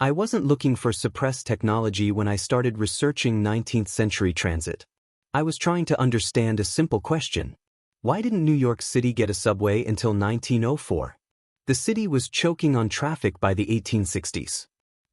I wasn't looking for suppressed technology when I started researching 19th century transit. I was trying to understand a simple question. Why didn't New York City get a subway until 1904? The city was choking on traffic by the 1860s.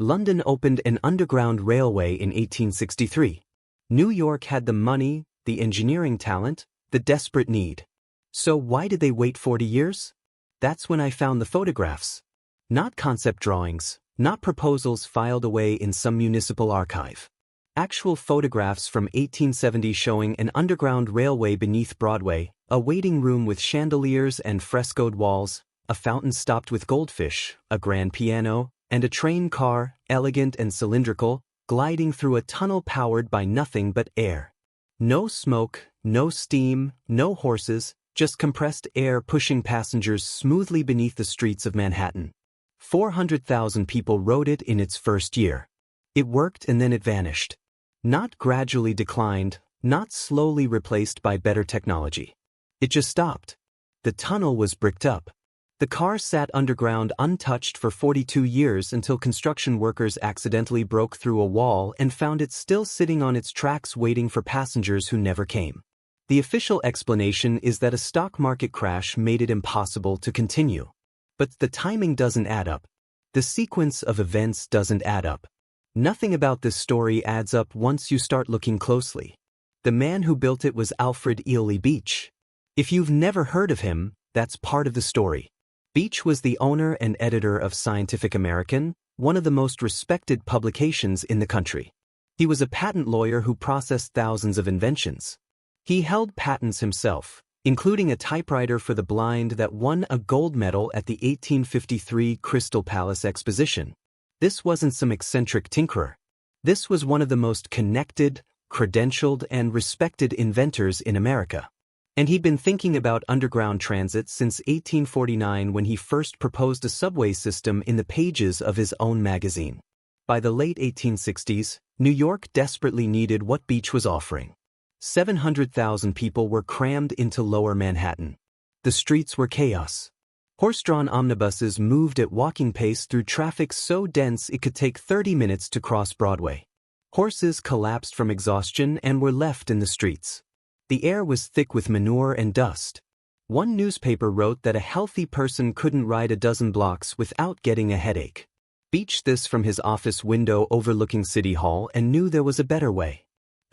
London opened an underground railway in 1863. New York had the money, the engineering talent, the desperate need. So why did they wait 40 years? That's when I found the photographs. Not concept drawings, not proposals filed away in some municipal archive. Actual photographs from 1870 showing an underground railway beneath Broadway, a waiting room with chandeliers and frescoed walls, a fountain stopped with goldfish, a grand piano, and a train car, elegant and cylindrical, gliding through a tunnel powered by nothing but air. No smoke, no steam, no horses, just compressed air pushing passengers smoothly beneath the streets of Manhattan. 400,000 people rode it in its first year. It worked and then it vanished. Not gradually declined, not slowly replaced by better technology. It just stopped. The tunnel was bricked up. The car sat underground untouched for 42 years until construction workers accidentally broke through a wall and found it still sitting on its tracks waiting for passengers who never came. The official explanation is that a stock market crash made it impossible to continue. But the timing doesn't add up. The sequence of events doesn't add up. Nothing about this story adds up once you start looking closely. The man who built it was Alfred Ely Beach. If you've never heard of him, that's part of the story. Beach was the owner and editor of Scientific American, one of the most respected publications in the country. He was a patent lawyer who processed thousands of inventions. He held patents himself, including a typewriter for the blind that won a gold medal at the 1853 Crystal Palace Exposition. This wasn't some eccentric tinkerer. This was one of the most connected, credentialed, and respected inventors in America. And he'd been thinking about underground transit since 1849 when he first proposed a subway system in the pages of his own magazine. By the late 1860s, New York desperately needed what Beach was offering. 700,000 people were crammed into lower Manhattan. The streets were chaos. Horse-drawn omnibuses moved at walking pace through traffic so dense it could take 30 minutes to cross Broadway. Horses collapsed from exhaustion and were left in the streets. The air was thick with manure and dust. One newspaper wrote that a healthy person couldn't ride a dozen blocks without getting a headache. Beach this from his office window overlooking City Hall and knew there was a better way.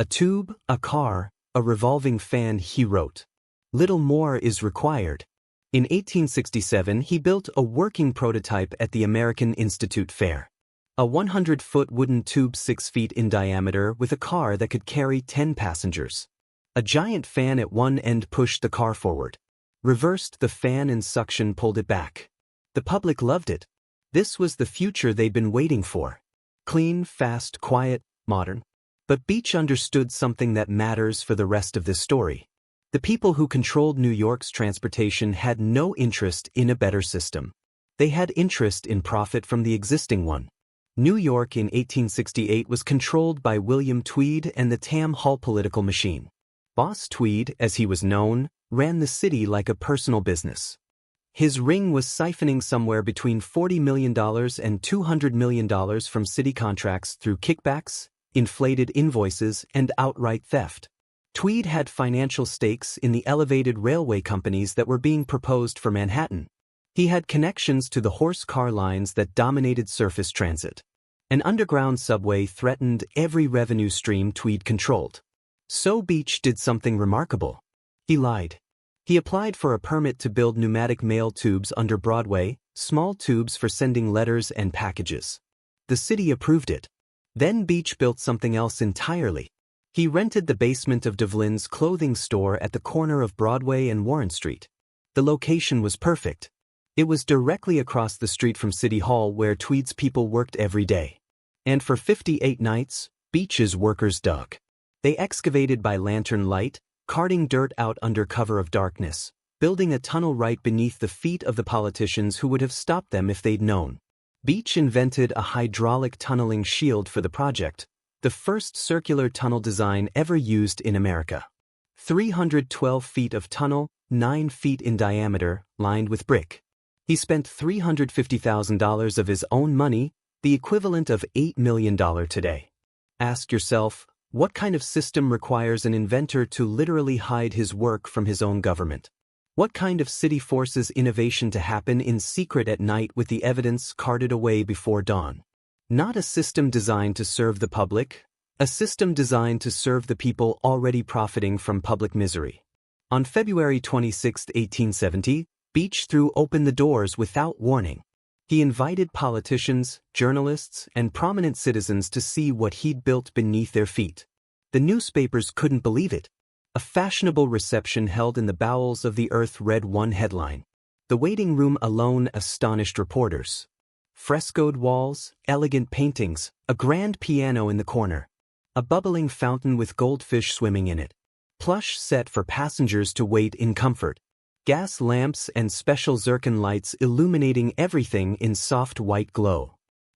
A tube, a car, a revolving fan, he wrote. Little more is required. In 1867, he built a working prototype at the American Institute Fair. A 100-foot wooden tube 6 feet in diameter with a car that could carry 10 passengers. A giant fan at one end pushed the car forward. Reversed the fan and suction pulled it back. The public loved it. This was the future they'd been waiting for. Clean, fast, quiet, modern. But Beach understood something that matters for the rest of this story. The people who controlled New York's transportation had no interest in a better system. They had interest in profit from the existing one. New York in 1868 was controlled by William Tweed and the Tam Hall political machine. Boss Tweed, as he was known, ran the city like a personal business. His ring was siphoning somewhere between $40 million and $200 million from city contracts through kickbacks, inflated invoices, and outright theft. Tweed had financial stakes in the elevated railway companies that were being proposed for Manhattan. He had connections to the horse car lines that dominated surface transit. An underground subway threatened every revenue stream Tweed controlled. So Beach did something remarkable. He lied. He applied for a permit to build pneumatic mail tubes under Broadway, small tubes for sending letters and packages. The city approved it. Then Beach built something else entirely. He rented the basement of Devlin's clothing store at the corner of Broadway and Warren Street. The location was perfect. It was directly across the street from City Hall where Tweed's people worked every day. And for 58 nights, Beach's workers dug. They excavated by lantern light, carting dirt out under cover of darkness, building a tunnel right beneath the feet of the politicians who would have stopped them if they'd known. Beach invented a hydraulic tunneling shield for the project, the first circular tunnel design ever used in America. 312 feet of tunnel, 9 feet in diameter, lined with brick. He spent $350,000 of his own money, the equivalent of $8 million today. Ask yourself, what kind of system requires an inventor to literally hide his work from his own government? What kind of city forces innovation to happen in secret at night with the evidence carted away before dawn? Not a system designed to serve the public, a system designed to serve the people already profiting from public misery. On February 26, 1870, Beach threw open the doors without warning. He invited politicians, journalists, and prominent citizens to see what he'd built beneath their feet. The newspapers couldn't believe it. A fashionable reception held in the bowels of the earth read one headline. The waiting room alone astonished reporters. Frescoed walls, elegant paintings, a grand piano in the corner. A bubbling fountain with goldfish swimming in it. Plush set for passengers to wait in comfort. Gas lamps and special zircon lights illuminating everything in soft white glow.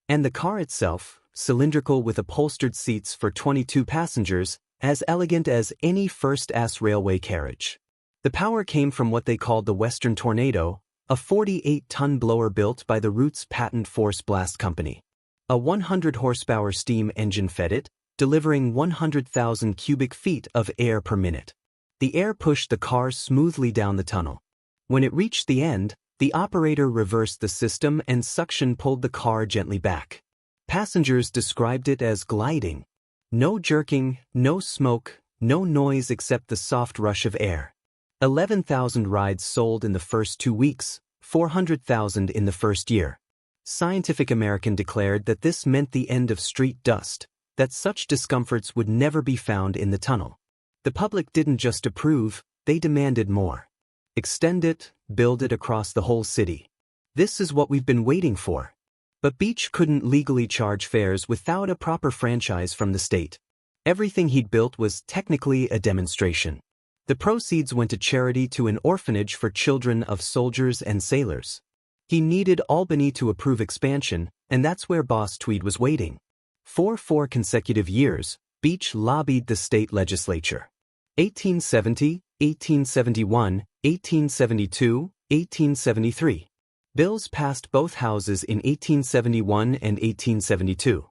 And the car itself, cylindrical with upholstered seats for 22 passengers, as elegant as any first-class railway carriage. The power came from what they called the Western Tornado, a 48-ton blower built by the Roots Patent Force Blast Company. A 100-horsepower steam engine fed it, delivering 100,000 cubic feet of air per minute. The air pushed the car smoothly down the tunnel. When it reached the end, the operator reversed the system and suction pulled the car gently back. Passengers described it as gliding. No jerking, no smoke, no noise except the soft rush of air. 11,000 rides sold in the first 2 weeks, 400,000 in the first year. Scientific American declared that this meant the end of street dust, that such discomforts would never be found in the tunnel. The public didn't just approve, they demanded more. Extend it, build it across the whole city. This is what we've been waiting for. But Beach couldn't legally charge fares without a proper franchise from the state. Everything he'd built was technically a demonstration. The proceeds went to charity to an orphanage for children of soldiers and sailors. He needed Albany to approve expansion, and that's where Boss Tweed was waiting. For 4 consecutive years, Beach lobbied the state legislature. 1870, 1871, 1872, 1873. Bills passed both houses in 1871 and 1872.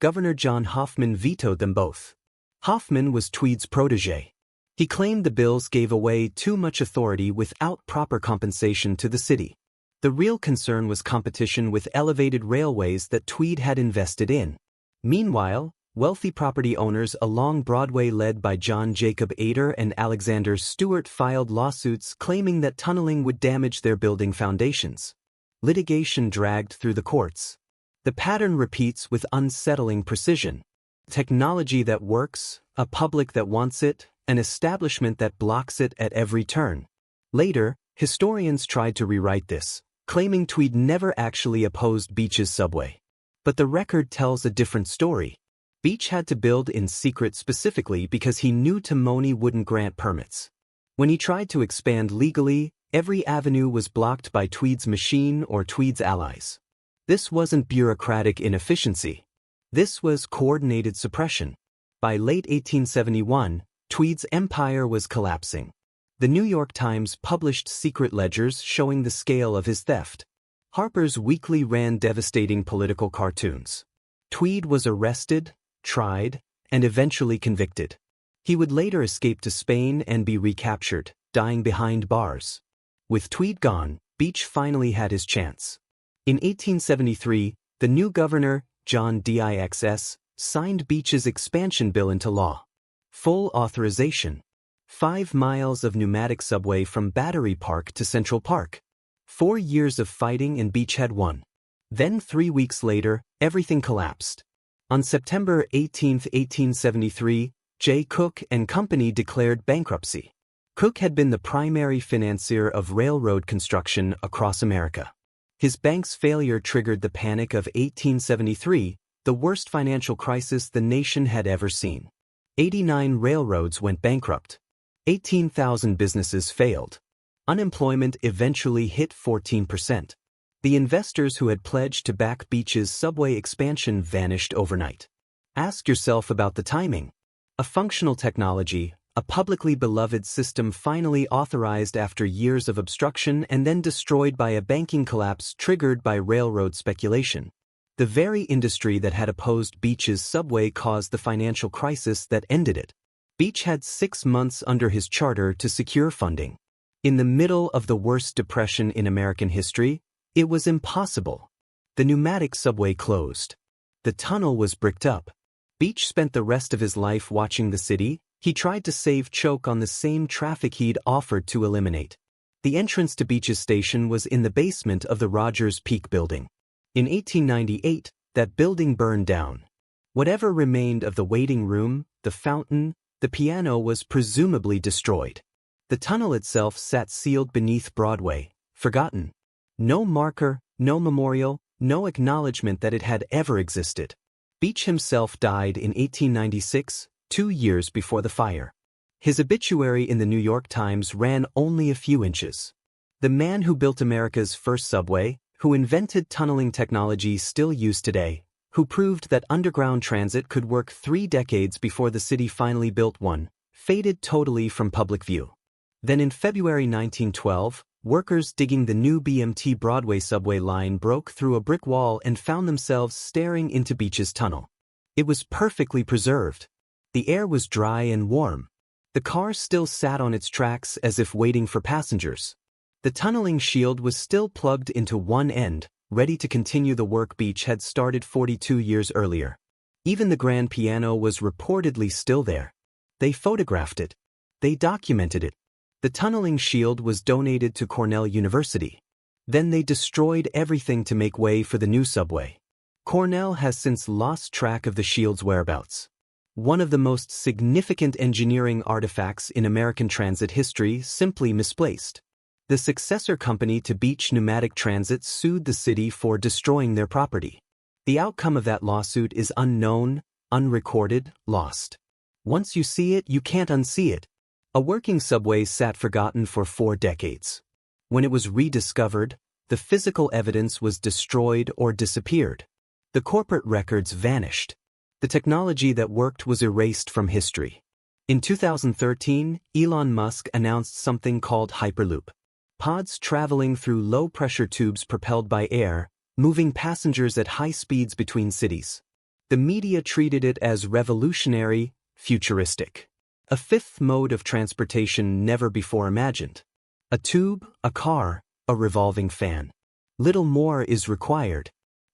Governor John Hoffman vetoed them both. Hoffman was Tweed's protege. He claimed the bills gave away too much authority without proper compensation to the city. The real concern was competition with elevated railways that Tweed had invested in. Meanwhile, wealthy property owners along Broadway led by John Jacob Ader and Alexander Stewart filed lawsuits claiming that tunneling would damage their building foundations. Litigation dragged through the courts. The pattern repeats with unsettling precision. Technology that works, a public that wants it, an establishment that blocks it at every turn. Later, historians tried to rewrite this, claiming Tweed never actually opposed Beach's subway. But the record tells a different story. Beach had to build in secret specifically because he knew Tammany wouldn't grant permits. When he tried to expand legally, every avenue was blocked by Tweed's machine or Tweed's allies. This wasn't bureaucratic inefficiency. This was coordinated suppression. By late 1871, Tweed's empire was collapsing. The New York Times published secret ledgers showing the scale of his theft. Harper's Weekly ran devastating political cartoons. Tweed was arrested, tried, and eventually convicted. He would later escape to Spain and be recaptured, dying behind bars. With Tweed gone, Beach finally had his chance. In 1873, the new governor, John Dix, signed Beach's expansion bill into law. Full authorization. 5 miles of pneumatic subway from Battery Park to Central Park. 4 years of fighting and Beach had won. Then 3 weeks later, everything collapsed. On September 18, 1873, J. Cook and Company declared bankruptcy. Cook had been the primary financier of railroad construction across America. His bank's failure triggered the Panic of 1873, the worst financial crisis the nation had ever seen. 89 railroads went bankrupt. 18,000 businesses failed. Unemployment eventually hit 14%. The investors who had pledged to back Beach's subway expansion vanished overnight. Ask yourself about the timing. A functional technology, a publicly beloved system finally authorized after years of obstruction and then destroyed by a banking collapse triggered by railroad speculation. The very industry that had opposed Beech's subway caused the financial crisis that ended it. Beech had 6 months under his charter to secure funding. In the middle of the worst depression in American history, it was impossible. The pneumatic subway closed. The tunnel was bricked up. Beech spent the rest of his life watching the city. He tried to save choke on the same traffic he'd offered to eliminate. The entrance to Beech's station was in the basement of the Rogers Peak building. In 1898, that building burned down. Whatever remained of the waiting room, the fountain, the piano was presumably destroyed. The tunnel itself sat sealed beneath Broadway, forgotten. No marker, no memorial, no acknowledgement that it had ever existed. Beech himself died in 1896, 2 years before the fire. His obituary in the New York Times ran only a few inches. The man who built America's first subway, who invented tunneling technology still used today, who proved that underground transit could work 3 decades before the city finally built one, faded totally from public view. Then in February 1912, workers digging the new BMT Broadway subway line broke through a brick wall and found themselves staring into Beech's tunnel. It was perfectly preserved. The air was dry and warm. The car still sat on its tracks as if waiting for passengers. The tunneling shield was still plugged into one end, ready to continue the work Beech had started 42 years earlier. Even the grand piano was reportedly still there. They photographed it. They documented it. The tunneling shield was donated to Cornell University. Then they destroyed everything to make way for the new subway. Cornell has since lost track of the shield's whereabouts. One of the most significant engineering artifacts in American transit history simply misplaced. The successor company to Beech Pneumatic Transit sued the city for destroying their property. The outcome of that lawsuit is unknown, unrecorded, lost. Once you see it, you can't unsee it. A working subway sat forgotten for 4 decades. When it was rediscovered, the physical evidence was destroyed or disappeared. The corporate records vanished. The technology that worked was erased from history. In 2013, Elon Musk announced something called Hyperloop. Pods traveling through low-pressure tubes propelled by air, moving passengers at high speeds between cities. The media treated it as revolutionary, futuristic. A 5th mode of transportation never before imagined. A tube, a car, a revolving fan. Little more is required.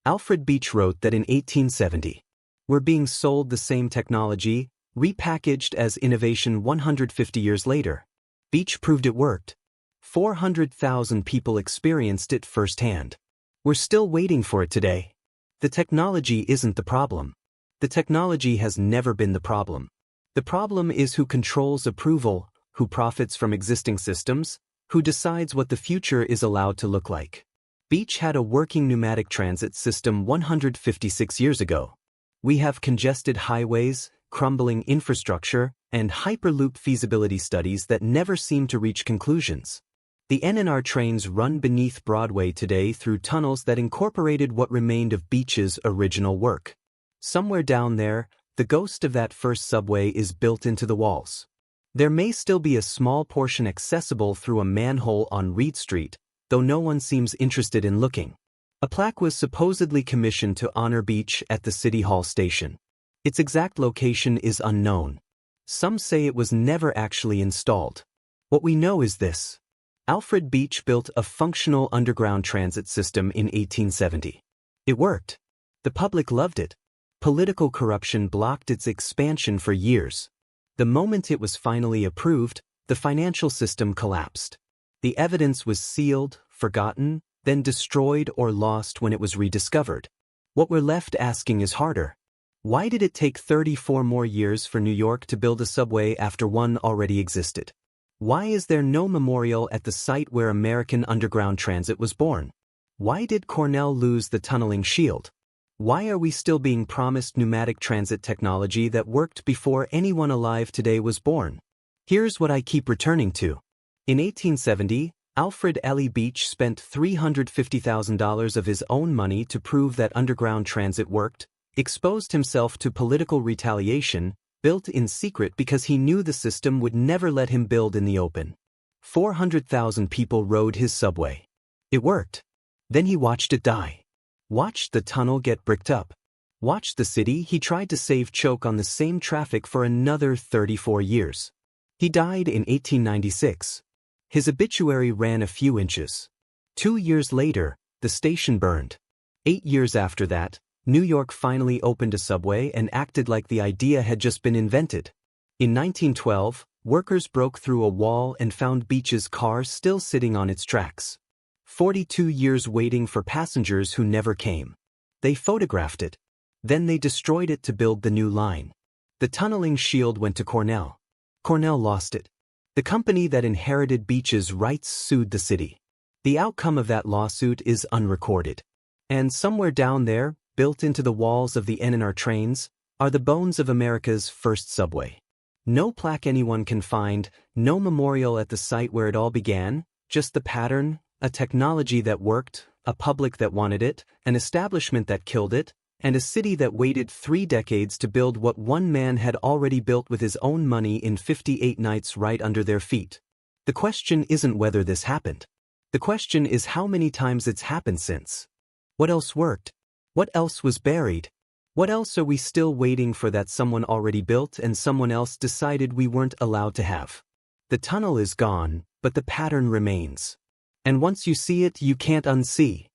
Alfred Beech wrote that in 1870, we're being sold the same technology, repackaged as innovation 150 years later. Beech proved it worked. 400,000 people experienced it firsthand. We're still waiting for it today. The technology isn't the problem. The technology has never been the problem. The problem is who controls approval, who profits from existing systems, who decides what the future is allowed to look like. Beech had a working pneumatic transit system 156 years ago. We have congested highways, crumbling infrastructure, and Hyperloop feasibility studies that never seem to reach conclusions. The NNR trains run beneath Broadway today through tunnels that incorporated what remained of Beech's original work. Somewhere down there, the ghost of that first subway is built into the walls. There may still be a small portion accessible through a manhole on Reed Street, though no one seems interested in looking. A plaque was supposedly commissioned to honor Beech at the City Hall station. Its exact location is unknown. Some say it was never actually installed. What we know is this. Alfred Beech built a functional underground transit system in 1870. It worked. The public loved it. Political corruption blocked its expansion for years. The moment it was finally approved, the financial system collapsed. The evidence was sealed, forgotten, then destroyed or lost when it was rediscovered. What we're left asking is harder. Why did it take 34 more years for New York to build a subway after one already existed? Why is there no memorial at the site where American underground transit was born? Why did Cornell lose the tunneling shield? Why are we still being promised pneumatic transit technology that worked before anyone alive today was born? Here's what I keep returning to. In 1870, Alfred L. Beech spent $350,000 of his own money to prove that underground transit worked, exposed himself to political retaliation, built in secret because he knew the system would never let him build in the open. 400,000 people rode his subway. It worked. Then he watched it die. Watched the tunnel get bricked up. Watched the city he tried to save choke on the same traffic for another 34 years. He died in 1896. His obituary ran a few inches. 2 years later, the station burned. 8 years after that, New York finally opened a subway and acted like the idea had just been invented. In 1912, workers broke through a wall and found Beech's car still sitting on its tracks. 42 years waiting for passengers who never came. They photographed it. Then they destroyed it to build the new line. The tunneling shield went to Cornell. Cornell lost it. The company that inherited Beech's rights sued the city. The outcome of that lawsuit is unrecorded. And somewhere down there, built into the walls of the NR trains, are the bones of America's first subway. No plaque anyone can find, no memorial at the site where it all began, just the pattern, a technology that worked, a public that wanted it, an establishment that killed it, and a city that waited 3 decades to build what one man had already built with his own money in 58 nights right under their feet. The question isn't whether this happened. The question is how many times it's happened since. What else worked? What else was buried? What else are we still waiting for that someone already built and someone else decided we weren't allowed to have? The tunnel is gone, but the pattern remains. And once you see it, you can't unsee.